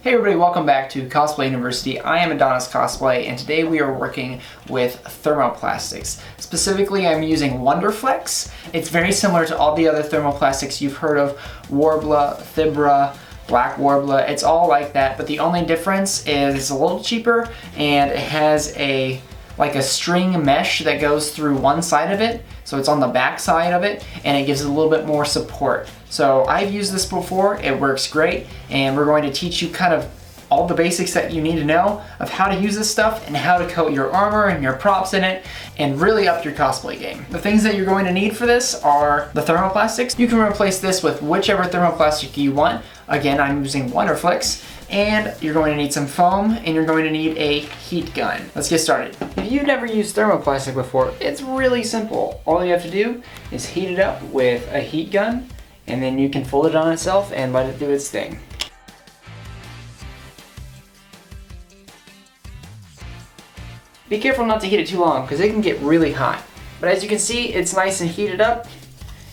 Hey everybody, welcome back to Cosplay University. I am Adonis Cosplay, and today we are working with thermoplastics. Specifically, I'm using wonderflex. It's very similar to all the other thermoplastics you've heard of: worbla, thibra, black worbla. It's all like that, but the only difference is it's a little cheaper and it has a string mesh that goes through one side of it, so it's on the back side of it, and it gives it a little bit more support. So I've used this before, it works great, and we're going to teach you kind of all the basics that you need to know of how to use this stuff and how to coat your armor and your props in it and really up your cosplay game. The things that you're going to need for this are the thermoplastics. You can replace this with whichever thermoplastic you want. Again, I'm using wonderflex. And you're going to need some foam, and you're going to need a heat gun. Let's get started. If you've never used thermoplastic before, it's really simple. All you have to do is heat it up with a heat gun, and then you can fold it on itself and let it do its thing. Be careful not to heat it too long, because it can get really hot. But as you can see, it's nice and heated up,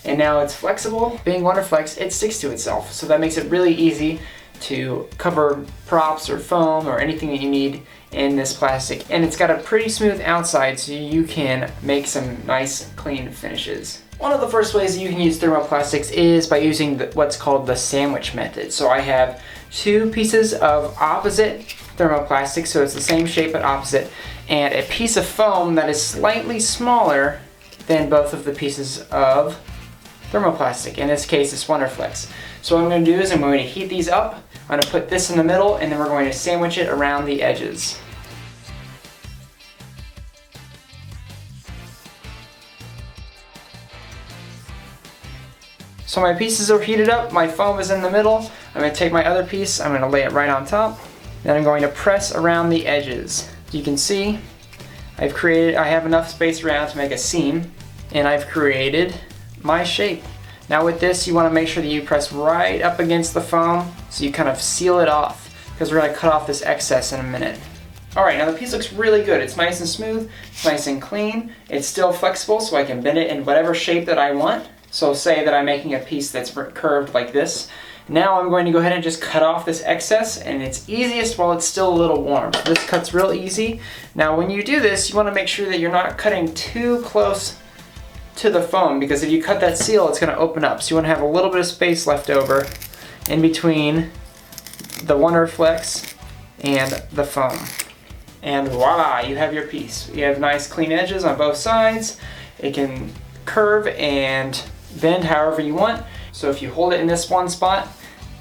and now it's flexible. Being wonderflex, it sticks to itself, so that makes it really easy to cover props or foam or anything that you need in this plastic. And it's got a pretty smooth outside, so you can make some nice clean finishes. One of the first ways that you can use thermoplastics is by using what's called the sandwich method. So I have two pieces of opposite thermoplastic, so it's the same shape but opposite, and a piece of foam that is slightly smaller than both of the pieces of thermoplastic. In this case, it's wonderflex. So what I'm going to do is I'm going to heat these up. I'm going to put this in the middle, and then we're going to sandwich it around the edges. So my pieces are heated up, my foam is in the middle. I'm going to take my other piece, I'm going to lay it right on top. Then I'm going to press around the edges. You can see I have enough space around to make a seam, and I've created my shape. Now with this, you want to make sure that you press right up against the foam so you kind of seal it off, because we're going to cut off this excess in a minute. Alright, now the piece looks really good. It's nice and smooth, it's nice and clean. It's still flexible, so I can bend it in whatever shape that I want. So say that I'm making a piece that's curved like this. Now I'm going to go ahead and just cut off this excess, and it's easiest while it's still a little warm. So this cuts real easy. Now when you do this, you want to make sure that you're not cutting too close to the foam, because if you cut that seal, it's going to open up. So you want to have a little bit of space left over in between the wonderflex and the foam. And voila, you have your piece. You have nice clean edges on both sides. It can curve and bend however you want. So if you hold it in this one spot,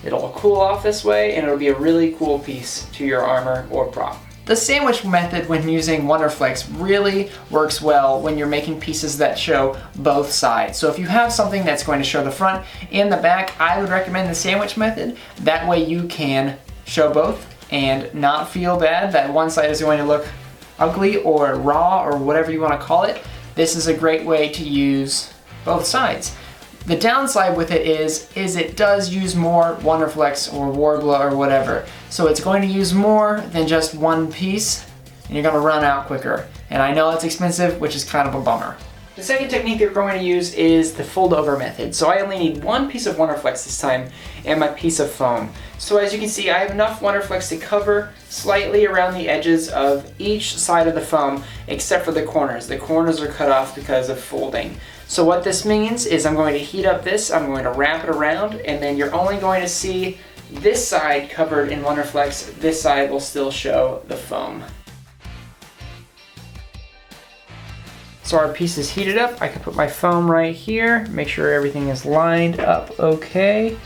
it'll cool off this way, and it'll be a really cool piece to your armor or prop. The sandwich method when using wonderflex really works well when you're making pieces that show both sides. So if you have something that's going to show the front and the back, I would recommend the sandwich method. That way you can show both and not feel bad that one side is going to look ugly or raw or whatever you want to call it. This is a great way to use both sides. The downside with it is it does use more wonderflex or worbla or whatever. So it's going to use more than just one piece, and you're going to run out quicker. And I know it's expensive, which is kind of a bummer. The second technique that we're going to use is the fold over method. So I only need one piece of wonderflex this time and my piece of foam. So as you can see, I have enough wonderflex to cover slightly around the edges of each side of the foam, except for the corners. The corners are cut off because of folding. So what this means is I'm going to heat up this, I'm going to wrap it around, and then you're only going to see this side covered in wonderflex. This side will still show the foam. So our piece is heated up. I can put my foam right here, make sure everything is lined up okay.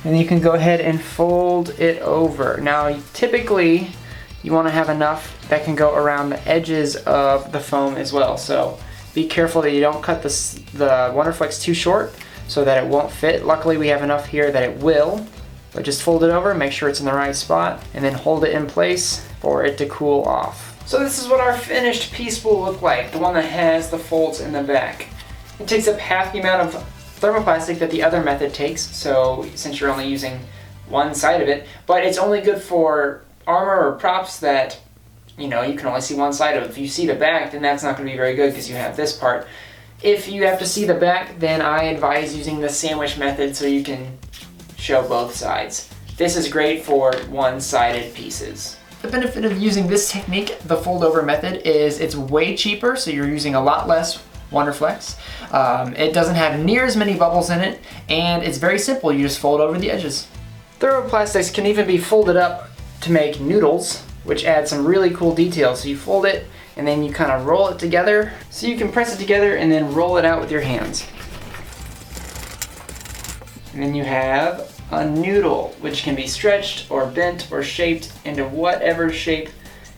And you can go ahead and fold it over. Now typically you want to have enough that can go around the edges of the foam as well. So be careful that you don't cut the wonderflex too short so that it won't fit. Luckily we have enough here that it will. But just fold it over, make sure it's in the right spot, and then hold it in place for it to cool off. So this is what our finished piece will look like, the one that has the folds in the back. It takes up half the amount of thermoplastic that the other method takes, so since you're only using one side of it, but it's only good for armor or props that you can only see one side of. If you see the back, then that's not going to be very good because you have this part. If you have to see the back, then I advise using the sandwich method so you can show both sides. This is great for one-sided pieces. The benefit of using this technique, the fold over method, is it's way cheaper, so you're using a lot less wonderflex. It doesn't have near as many bubbles in it, and it's very simple. You just fold over the edges. Thermoplastics can even be folded up to make noodles, which adds some really cool details. So you fold it, and then you kind of roll it together. So you can press it together and then roll it out with your hands. And then you have a noodle, which can be stretched or bent or shaped into whatever shape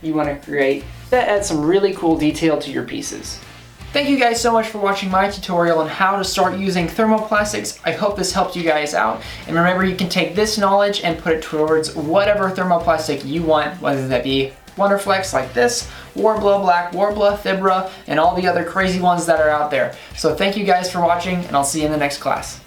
you want to create. That adds some really cool detail to your pieces. Thank you guys so much for watching my tutorial on how to start using thermoplastics. I hope this helped you guys out. And remember, you can take this knowledge and put it towards whatever thermoplastic you want, whether that be wonderflex like this, worbla, black worbla, thibra, and all the other crazy ones that are out there. So thank you guys for watching, and I'll see you in the next class.